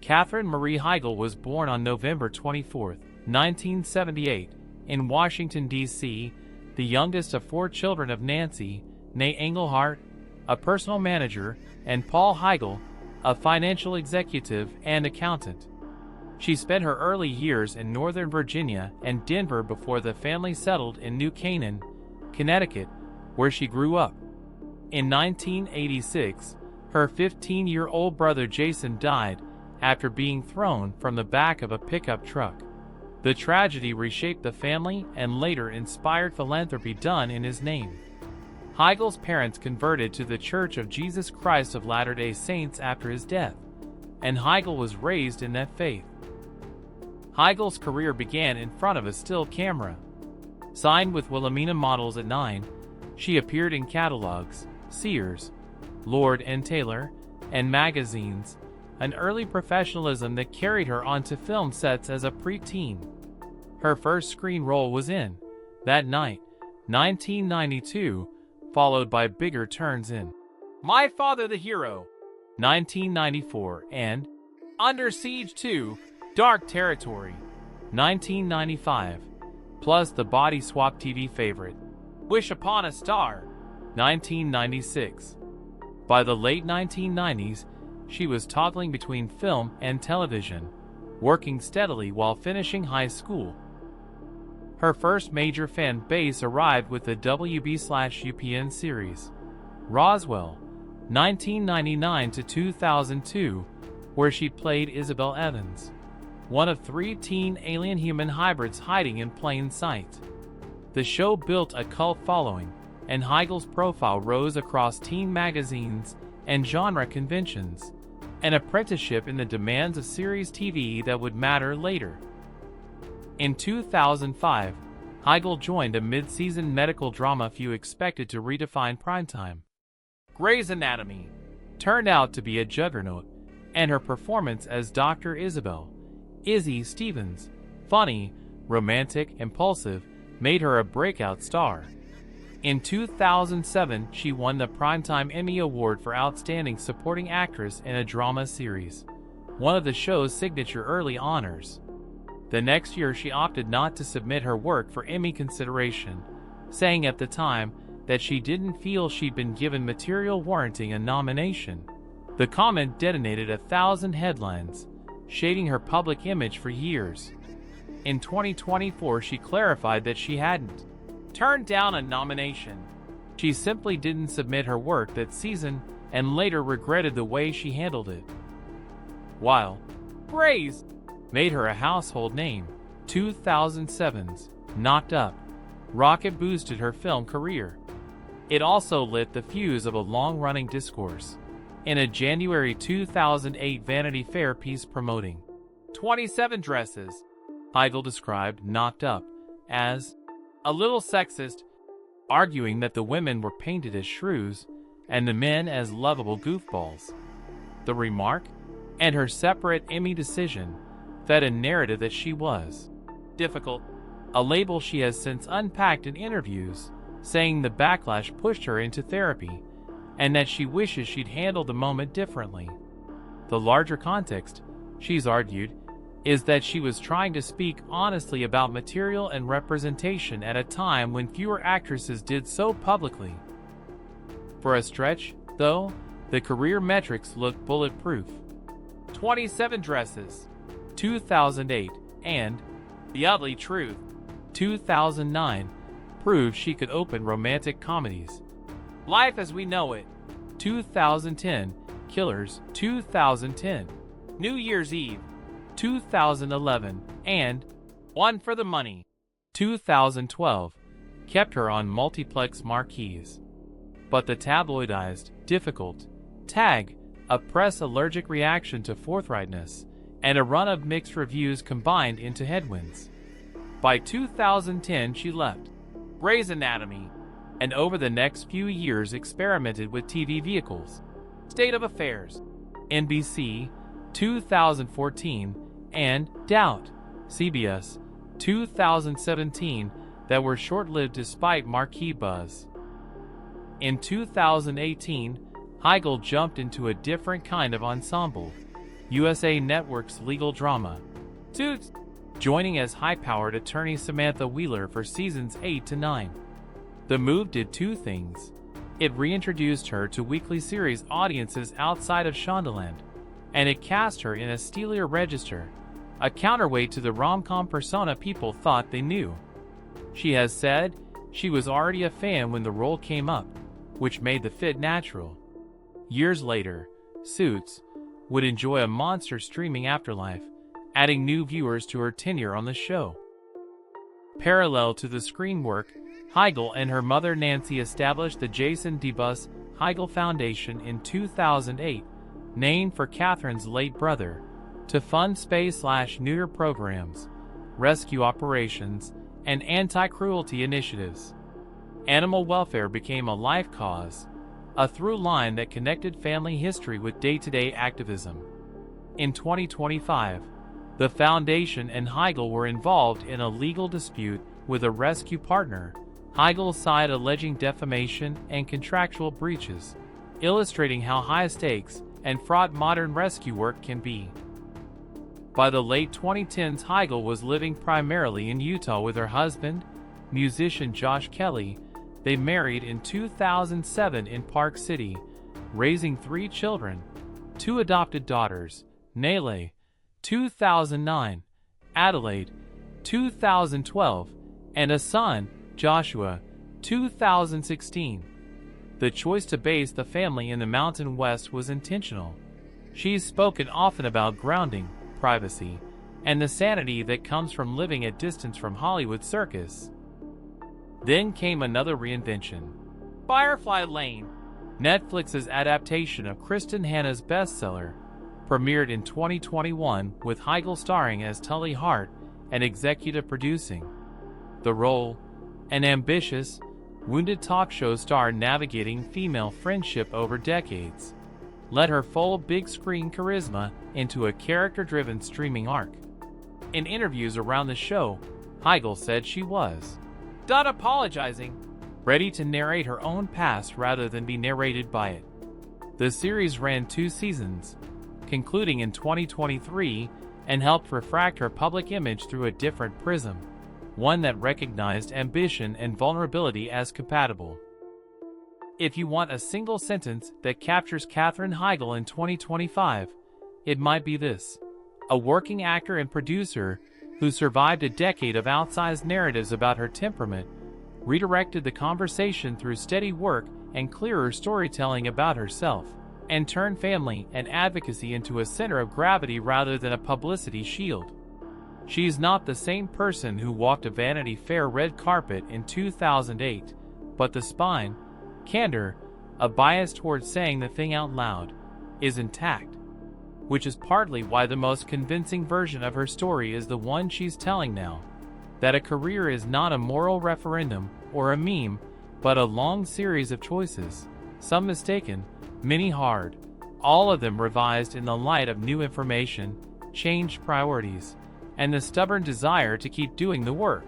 Katherine Marie Heigl was born on November 24, 1978, in Washington, D.C., the youngest of 4 children of Nancy, née Engelhardt, a personal manager, and Paul Heigl, a financial executive and accountant. She spent her early years in Northern Virginia and Denver before the family settled in New Canaan, Connecticut, where she grew up. In 1986, her 15-year-old brother Jason died after being thrown from the back of a pickup truck. The tragedy reshaped the family and later inspired philanthropy done in his name. Heigl's parents converted to the Church of Jesus Christ of Latter-day Saints after his death, and Heigl was raised in that faith. Heigl's career began in front of a still camera. Signed with Wilhelmina Models at 9, she appeared in catalogs, Sears, Lord & Taylor, and magazines, an early professionalism that carried her onto film sets as a preteen. Her first screen role was in That Night, 1992, followed by bigger turns in My Father the Hero, 1994, and Under Siege 2, Dark Territory, 1995, plus the body swap TV favorite, Wish Upon a Star, 1996. By the late 1990s, she was toggling between film and television, working steadily while finishing high school. Her first major fan base arrived with the WB/UPN series, Roswell, 1999 to 2002, where she played Isabel Evans, one of 3 teen alien-human hybrids hiding in plain sight. The show built a cult following, and Heigl's profile rose across teen magazines and genre conventions, an apprenticeship in the demands of series TV that would matter later. In 2005, Heigl joined a mid-season medical drama few expected to redefine primetime. Grey's Anatomy turned out to be a juggernaut, and her performance as Dr. Isabel, Izzy Stevens, funny, romantic, impulsive, made her a breakout star. In 2007, she won the Primetime Emmy Award for Outstanding Supporting Actress in a Drama Series, one of the show's signature early honors. The next year, she opted not to submit her work for Emmy consideration, saying at the time that she didn't feel she'd been given material warranting a nomination. The comment detonated 1,000 headlines, shading her public image for years. In 2024, she clarified that she hadn't turned down a nomination. She simply didn't submit her work that season and later regretted the way she handled it. While Grey's made her a household name, 2007's Knocked Up rocket boosted her film career. It also lit the fuse of a long-running discourse in a January 2008 Vanity Fair piece promoting 27 dresses. Heigl described Knocked Up as a little sexist, arguing that the women were painted as shrews and the men as lovable goofballs. The remark, and her separate Emmy decision, fed a narrative that she was difficult, a label she has since unpacked in interviews, saying the backlash pushed her into therapy and that she wishes she'd handled the moment differently. The larger context, she's argued, is that she was trying to speak honestly about material and representation at a time when fewer actresses did so publicly. For a stretch, though, the career metrics looked bulletproof. 27 Dresses, 2008, and The Ugly Truth, 2009, proved she could open romantic comedies. Life as We Know It, 2010, Killers, 2010, New Year's Eve, 2011, and One for the Money, 2012, kept her on multiplex marquees. But the tabloidized, difficult tag, a press-allergic reaction to forthrightness, and a run of mixed reviews combined into headwinds. By 2010, she left Grey's Anatomy, and over the next few years experimented with TV vehicles. State of Affairs, NBC, 2014, and Doubt, CBS, 2017, that were short-lived despite marquee buzz. In 2018, Heigl jumped into a different kind of ensemble, USA Network's legal drama, Suits, joining as high-powered attorney Samantha Wheeler for seasons 8 to 9. The move did two things. It reintroduced her to weekly series audiences outside of Shondaland, and it cast her in a steelier register, a counterweight to the rom-com persona people thought they knew. She has said she was already a fan when the role came up, which made the fit natural. Years later, Suits would enjoy a monster streaming afterlife, adding new viewers to her tenure on the show. Parallel to the screen work, Heigl and her mother Nancy established the Jason DeBus Heigl Foundation in 2008, named for Katherine's late brother, to fund spay/neuter programs, rescue operations, and anti-cruelty initiatives. Animal welfare became a life cause, a through line that connected family history with day-to-day activism. In 2025, the foundation and Heigl were involved in a legal dispute with a rescue partner, Heigl's side alleging defamation and contractual breaches, illustrating how high stakes and fraught modern rescue work can be. By the late 2010s, Heigl was living primarily in Utah with her husband, musician Josh Kelly. They married in 2007 in Park City, raising 3 children, 2 adopted daughters, Nele, 2009, Adelaide, 2012, and a son, Joshua, 2016. The choice to base the family in the Mountain West was intentional. She's spoken often about grounding, privacy, and the sanity that comes from living at distance from Hollywood circus. Then came another reinvention. Firefly Lane, Netflix's adaptation of Kristen Hanna's bestseller, premiered in 2021 with Heigl starring as Tully Hart and executive producing. The role, an ambitious, wounded talk show star navigating female friendship over decades, led her full big-screen charisma into a character-driven streaming arc. In interviews around the show, Heigl said she was done apologizing, ready to narrate her own past rather than be narrated by it. The series ran 2 seasons, concluding in 2023, and helped refract her public image through a different prism, one that recognized ambition and vulnerability as compatible. If you want a single sentence that captures Katherine Heigl in 2025, it might be this: a working actor and producer who survived a decade of outsized narratives about her temperament, redirected the conversation through steady work and clearer storytelling about herself, and turned family and advocacy into a center of gravity rather than a publicity shield. She's not the same person who walked a Vanity Fair red carpet in 2008, but the spine, candor, a bias towards saying the thing out loud, is intact. Which is partly why the most convincing version of her story is the one she's telling now. That a career is not a moral referendum or a meme, but a long series of choices, some mistaken, many hard, all of them revised in the light of new information, changed priorities, and the stubborn desire to keep doing the work.